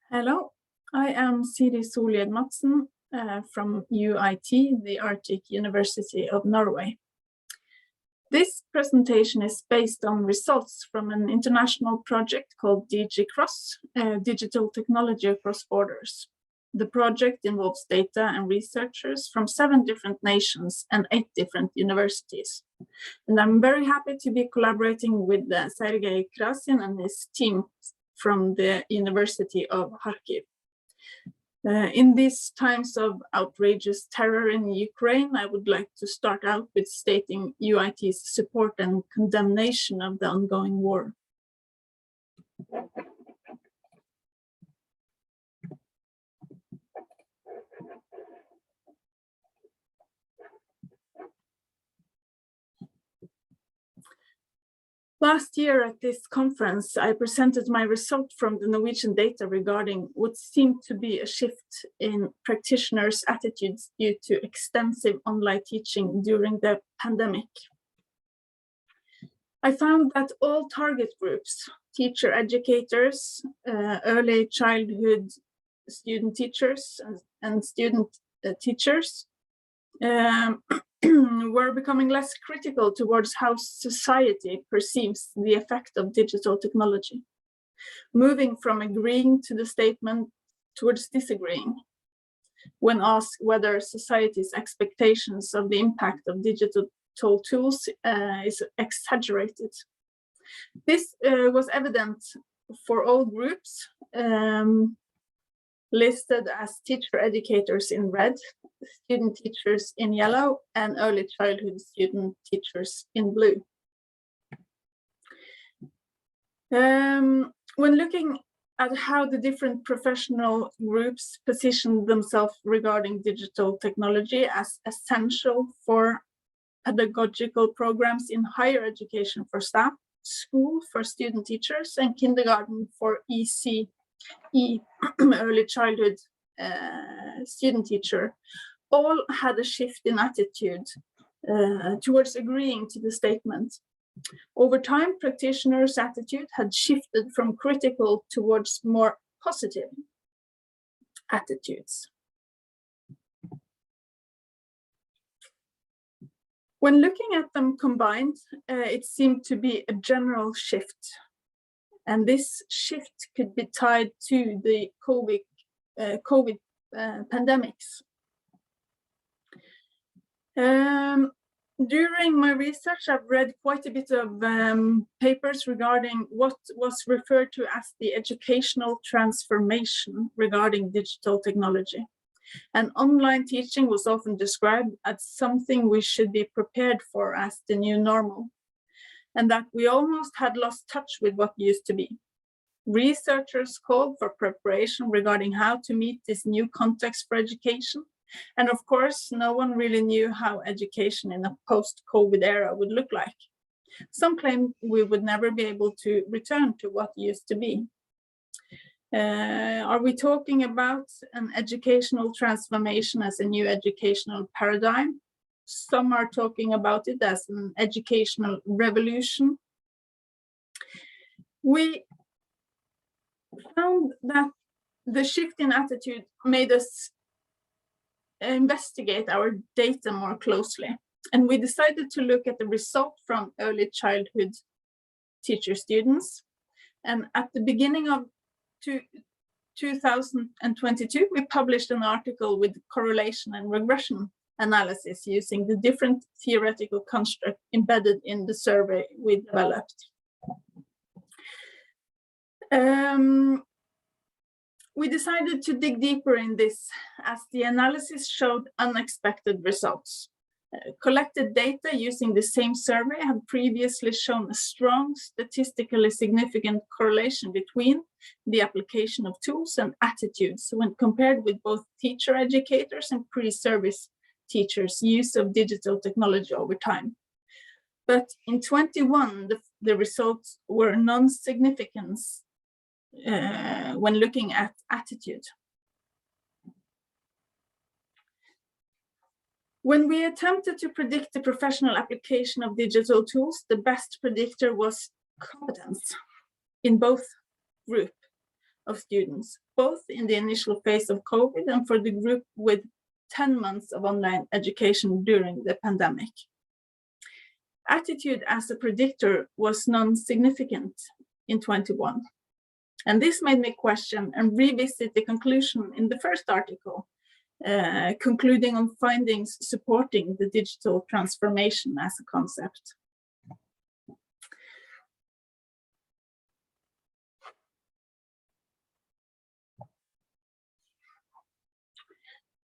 Hello, I am Siri Sollied from UiT, the Arctic University of Norway. This presentation is based on results from an international project called DG-CROSS, Digital Technology Across Borders. The project involves data and researchers from 7 different nations and 8 different universities. And I'm very happy to be collaborating with Sergei Krasyan and his team from the University of Kharkiv. In these times of outrageous terror in Ukraine, I would like to start out with stating UIT's support and condemnation of the ongoing war. Last year at this conference, I presented my result from the Norwegian data regarding what seemed to be a shift in practitioners' attitudes due to extensive online teaching during the pandemic. I found that all target groups, teacher educators, early childhood student teachers, and student teachers, were becoming less critical towards how society perceives the effect of digital technology, moving from agreeing to the statement towards disagreeing when asked whether society's expectations of the impact of digital tools is exaggerated. This was evident for all groups, listed as teacher educators in red, student teachers in yellow, and early childhood student teachers in blue. When looking at how the different professional groups position themselves regarding digital technology as essential for pedagogical programs in higher education for staff, school for student teachers, and kindergarten for ECE, early childhood student teacher, all had a shift in attitude towards agreeing to the statement. Over time, practitioners' attitude had shifted from critical towards more positive attitudes. When looking at them combined, it seemed to be a general shift. And this shift could be tied to the COVID pandemics. During my research, I've read quite a bit of papers regarding what was referred to as the educational transformation regarding digital technology. And online teaching was often described as something we should be prepared for as the new normal, and that we almost had lost touch with what used to be. Researchers called for preparation regarding how to meet this new context for education. And of course, no one really knew how education in a post-COVID era would look like. Some claimed we would never be able to return to what used to be. Are we talking about an educational transformation as a new educational paradigm? Some are talking about it as an educational revolution. We found that the shift in attitude made us investigate our data more closely. And we decided to look at the result from early childhood teacher students. And at the beginning of 2022, we published an article with correlation and regression analysis using the different theoretical construct embedded in the survey we developed. We decided to dig deeper in this as the analysis showed unexpected results. Collected data using the same survey had previously shown a strong, statistically significant correlation between the application of tools and attitudes when compared with both teacher educators and pre-service teachers' use of digital technology over time. But in 21, the results were non-significant when looking at attitude. When we attempted to predict the professional application of digital tools, the best predictor was competence in both groups. of students, both in the initial phase of COVID and for the group with 10 months of online education during the pandemic. Attitude as a predictor was non-significant in 21. And this made me question and revisit the conclusion in the first article, concluding on findings supporting the digital transformation as a concept.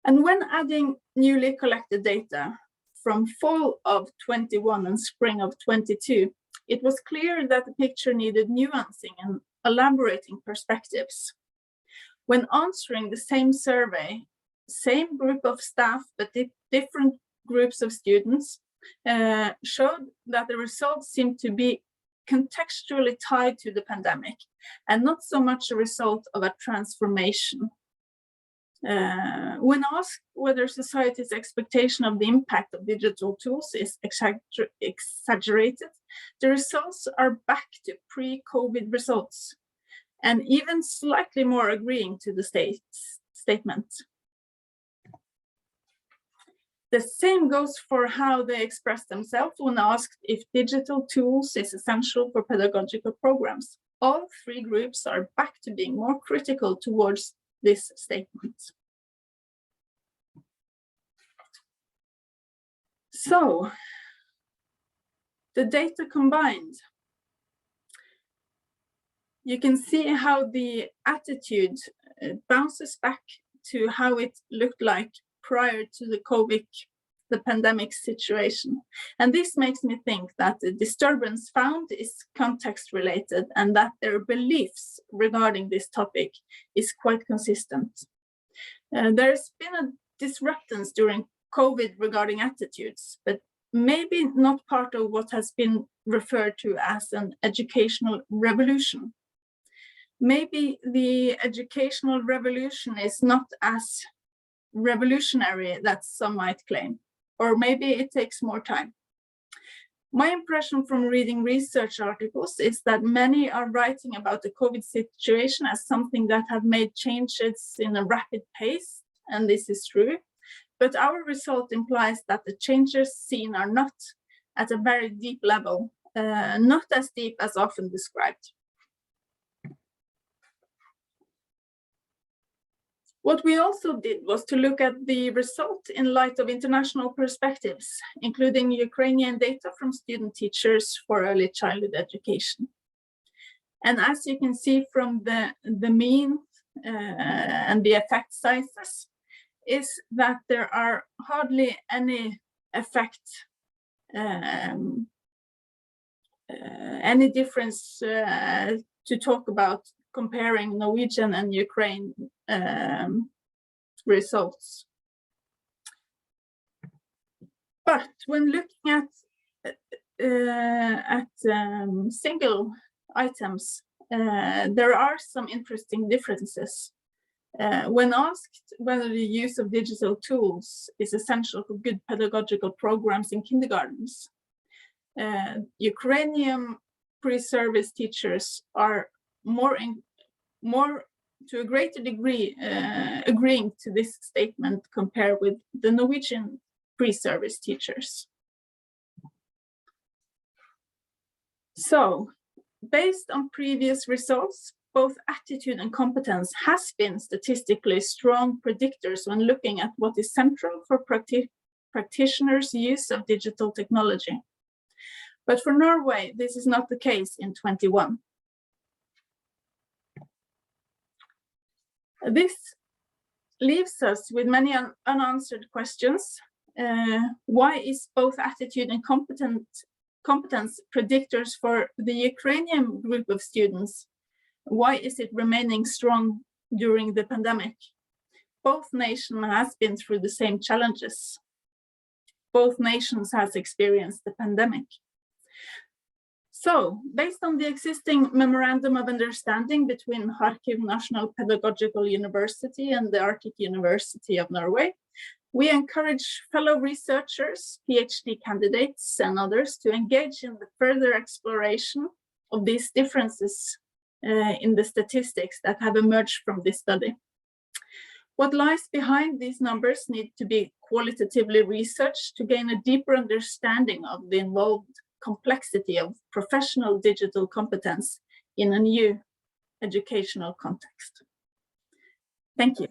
And when adding newly collected data from fall of 21 and spring of 22, it was clear that the picture needed nuancing and elaborating perspectives. When answering the same survey, same group of staff, but different groups of students showed that the results seemed to be contextually tied to the pandemic and not so much a result of a transformation. When asked whether society's expectation of the impact of digital tools is exaggerated, the results are back to pre-COVID results, and even slightly more agreeing to the statement. The same goes for how they express themselves when asked if digital tools is essential for pedagogical programs. All three groups are back to being more critical towards this statement. So, the data combined, you can see how the attitude bounces back to how it looked like prior to the pandemic situation. And this makes me think that the disturbance found is context related and that their beliefs regarding this topic is quite consistent. There's been a disruptance during COVID regarding attitudes, but maybe not part of what has been referred to as an educational revolution. Maybe the educational revolution is not as revolutionary that some might claim, or maybe it takes more time. My impression from reading research articles is that many are writing about the COVID situation as something that have made changes in a rapid pace, and this is true. But our result implies that the changes seen are not at a very deep level, not as deep as often described. What we also did was to look at the result in light of international perspectives, including Ukrainian data from student teachers for early childhood education. And as you can see from the mean and the effect sizes, is that there are hardly any effect, any difference to talk about comparing Norwegian and Ukraine results. But when looking at single items, there are some interesting differences. When asked whether the use of digital tools is essential for good pedagogical programs in kindergartens, Ukrainian pre-service teachers are more to a greater degree agreeing to this statement compared with the Norwegian pre-service teachers. So, based on previous results, both attitude and competence has been statistically strong predictors when looking at what is central for practitioners' use of digital technology. But for Norway, this is not the case in 21. This leaves us with many unanswered questions. Why is both attitude and competence predictors for the Ukrainian group of students? Why is it remaining strong during the pandemic? Both nations has been through the same challenges. Both nations has experienced the pandemic. So, based on the existing memorandum of understanding between Kharkiv National Pedagogical University and the Arctic University of Norway, we encourage fellow researchers, PhD candidates, and others to engage in the further exploration of these differences in the statistics that have emerged from this study. What lies behind these numbers need to be qualitatively researched to gain a deeper understanding of the involved complexity of professional digital competence in a new educational context. Thank you.